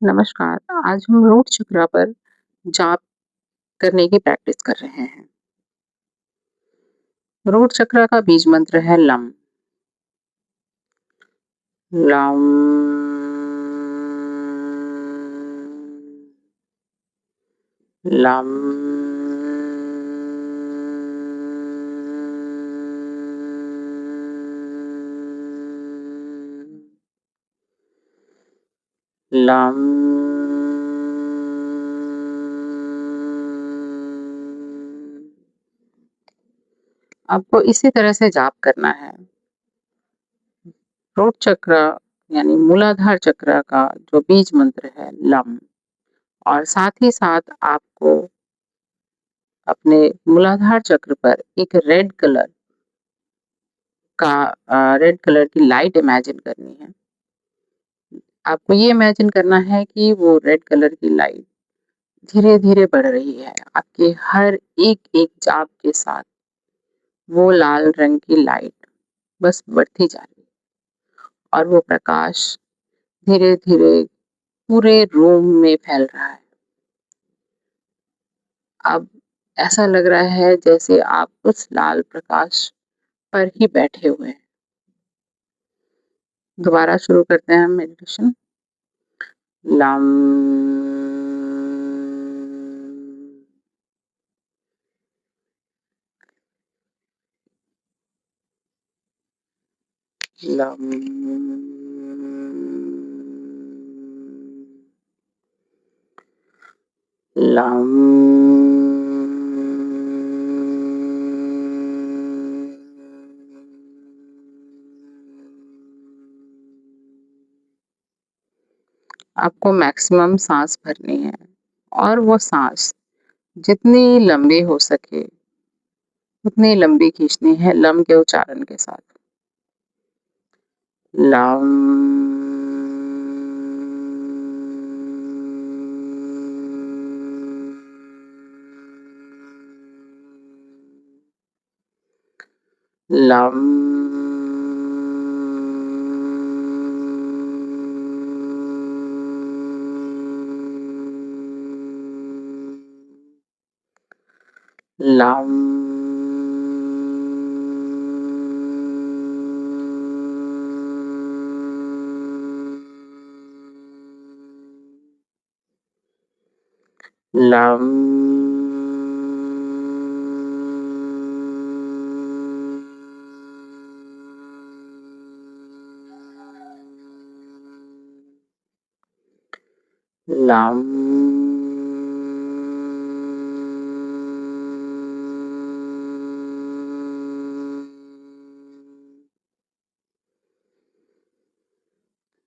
नमस्कार, आज हम रूट चक्र पर जाप करने की प्रैक्टिस कर रहे हैं। रूट चक्र का बीज मंत्र है लम। लम लम लम आपको इसी तरह से जाप करना है। रूट चक्र यानी मूलाधार चक्र का जो बीज मंत्र है लम, और साथ ही साथ आपको अपने मूलाधार चक्र पर एक रेड कलर की लाइट इमेजिन करनी है। आपको ये इमेजिन करना है कि वो रेड कलर की लाइट धीरे-धीरे बढ़ रही है। आपके हर एक-एक जाप के साथ वो लाल रंग की लाइट बस बढ़ती जा रही है और वो प्रकाश धीरे-धीरे पूरे रूम में फैल रहा है। अब ऐसा लग रहा है जैसे आप उस लाल प्रकाश पर ही बैठे हुए हैं। दोबारा शुरू करते हैं हम मेडिटेशन। लम लम लम आपको मैक्सिमम सांस भरनी है और वो सांस जितनी लंबी हो सके उतनी लंबी खींचनी है लम के उच्चारण के साथ। लम लम लम लम लम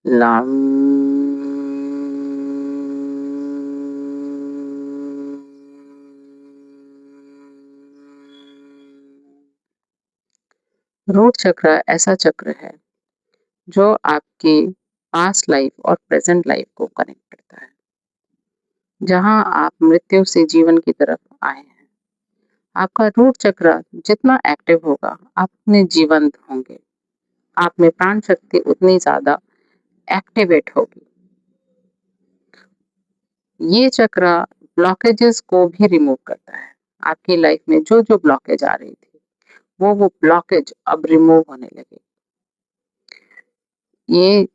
लम रूट चक्र ऐसा चक्र है जो आपके पास्ट लाइफ और प्रेजेंट लाइफ को कनेक्ट करता है। जहां आप मृत्यु से जीवन की तरफ आए हैं, आपका रूट चक्र जितना एक्टिव होगा, आप उतने जीवंत होंगे। आप में प्राण शक्ति उतनी ज्यादा एक्टिवेट होगी। ये चक्र ब्लॉकेजेस को भी रिमूव करता है। आपकी लाइफ में जो जो ब्लॉकेज आ रही थी वो ब्लॉकेज अब रिमूव होने लगे। ये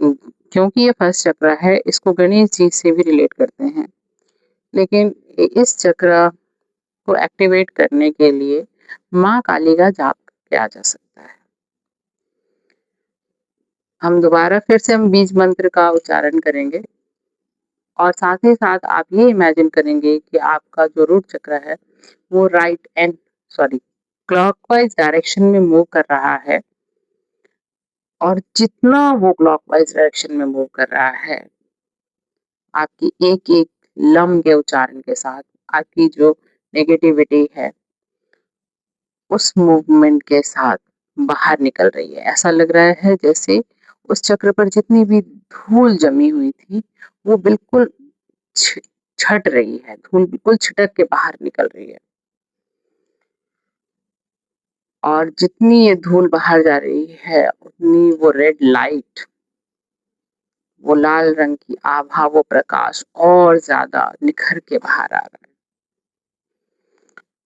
क्योंकि ये फर्स्ट चक्र है, इसको गणेश जी से भी रिलेट करते हैं, लेकिन इस चक्र को एक्टिवेट करने के लिए माँ काली का जाप किया जा सकता है। हम दोबारा फिर से हम बीज मंत्र का उच्चारण करेंगे और साथ ही साथ आप ये इमेजिन करेंगे कि आपका जो रूट चक्र है वो क्लॉकवाइज डायरेक्शन में मूव कर रहा है, और जितना वो क्लॉकवाइज डायरेक्शन में मूव कर रहा है, आपकी एक एक लम के उच्चारण के साथ आपकी जो नेगेटिविटी है उस मूवमेंट के साथ बाहर निकल रही है। ऐसा लग रहा है जैसे उस चक्र पर जितनी भी धूल जमी हुई थी वो बिल्कुल छ छट रही है, धूल बिल्कुल छिटक के बाहर निकल रही है। और जितनी ये धूल बाहर जा रही है उतनी वो रेड लाइट वो लाल रंग की आभा, वो प्रकाश और ज्यादा निखर के बाहर आ रहा है।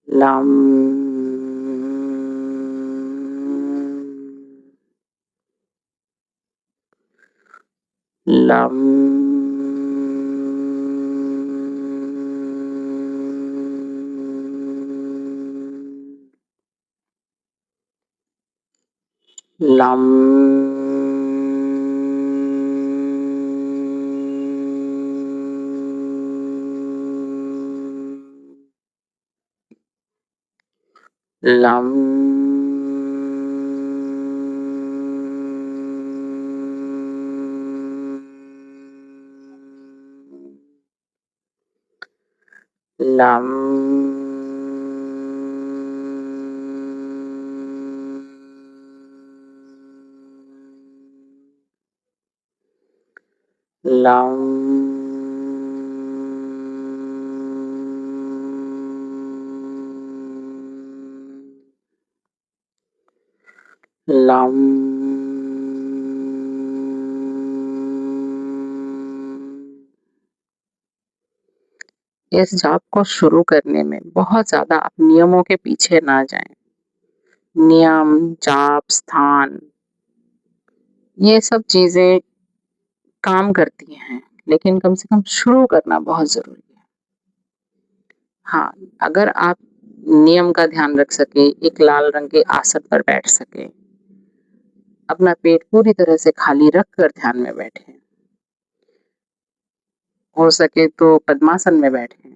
लम लम लम लम लम लम लम इस जाप को शुरू करने में बहुत ज्यादा आप नियमों के पीछे ना जाएं। नियम, जाप, स्थान, ये सब चीजें काम करती हैं, लेकिन कम से कम शुरू करना बहुत जरूरी है। हाँ, अगर आप नियम का ध्यान रख सके, एक लाल रंग के आसन पर बैठ सके, अपना पेट पूरी तरह से खाली रख कर ध्यान में बैठे, हो सके तो पद्मासन में बैठे,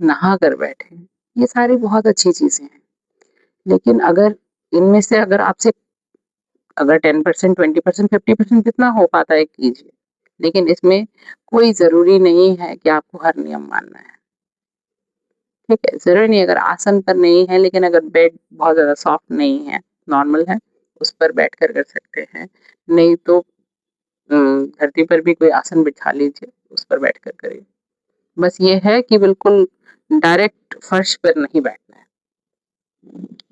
नहा कर बैठे, ये सारी बहुत अच्छी चीजें हैं। लेकिन अगर इनमें से अगर आपसे अगर 10%, 20%, 50% जितना हो पाता है कीजिए, लेकिन इसमें कोई जरूरी नहीं है कि आपको हर नियम मानना है। ठीक है, जरूरी नहीं, अगर आसन पर नहीं है लेकिन अगर बेड बहुत ज्यादा सॉफ्ट नहीं है, नॉर्मल है, उस पर बैठ कर सकते हैं। नहीं तो धरती पर भी कोई आसन बिठा लीजिए, उस पर बैठ कर करिए। बस ये है कि बिल्कुल डायरेक्ट फर्श पर नहीं बैठना है।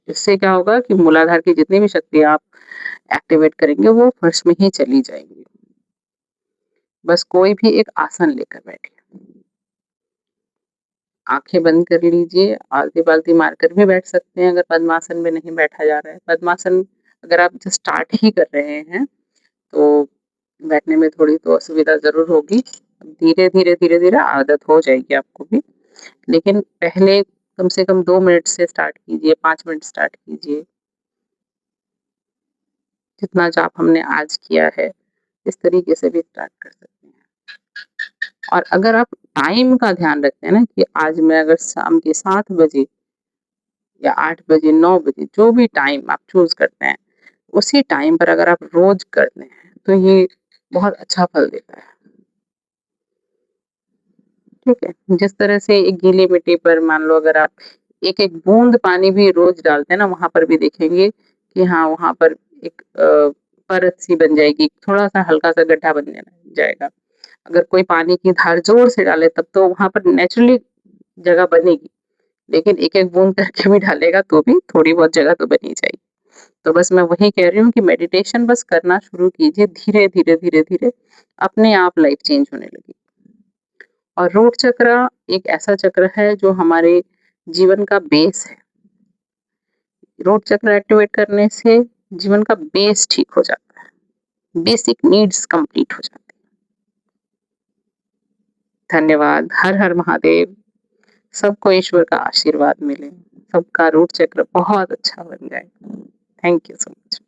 इससे क्या होगा कि मूलाधार की जितनी भी शक्ति आप एक्टिवेट करेंगे वो फर्श में ही चली जाएंगी। बस कोई भी एक आसन लेकर बैठिए, आंखें बंद कर लीजिए, आलती पालती मारकर भी बैठ सकते हैं अगर पद्मासन में नहीं बैठा जा रहा है। पद्मासन अगर आप स्टार्ट ही कर रहे हैं तो बैठने में थोड़ी तो असुविधा जरूर होगी। धीरे धीरे धीरे धीरे आदत हो जाएगी आपको भी, लेकिन पहले कम से कम 2 मिनट से स्टार्ट कीजिए, 5 मिनट स्टार्ट कीजिए। जितना जाप हमने आज किया है इस तरीके से भी स्टार्ट कर सकते हैं। और अगर आप टाइम का ध्यान रखते हैं ना कि आज मैं अगर शाम के 7 बजे या 8 बजे, 9 बजे, जो भी टाइम आप चूज करते हैं, उसी टाइम पर अगर आप रोज करते हैं तो ये बहुत अच्छा फल देता है। ठीक है, जिस तरह से एक गीली मिट्टी पर मान लो अगर आप एक एक बूंद पानी भी रोज डालते हैं ना, वहां पर भी देखेंगे कि हाँ वहां पर एक परत सी बन जाएगी, थोड़ा सा हल्का सा गड्ढा बन जाएगा। अगर कोई पानी की धार जोर से डाले तब तो वहां पर नेचुरली जगह बनेगी, लेकिन एक एक बूंद करके भी डालेगा तो भी थोड़ी बहुत जगह तो बनी जाएगी। तो बस मैं वही कह रही हूँ कि मेडिटेशन बस करना शुरू कीजिए, धीरे धीरे धीरे धीरे अपने आप लाइफ चेंज होने लगी। और रूट चक्र एक ऐसा चक्र है जो हमारे जीवन का बेस है। रूट चक्र एक्टिवेट करने से जीवन का बेस ठीक हो जाता है, बेसिक नीड्स कंप्लीट हो जाती है। धन्यवाद। हर हर महादेव। सबको ईश्वर का आशीर्वाद मिले, सबका रूट चक्र बहुत अच्छा बन जाए। Thank you so much.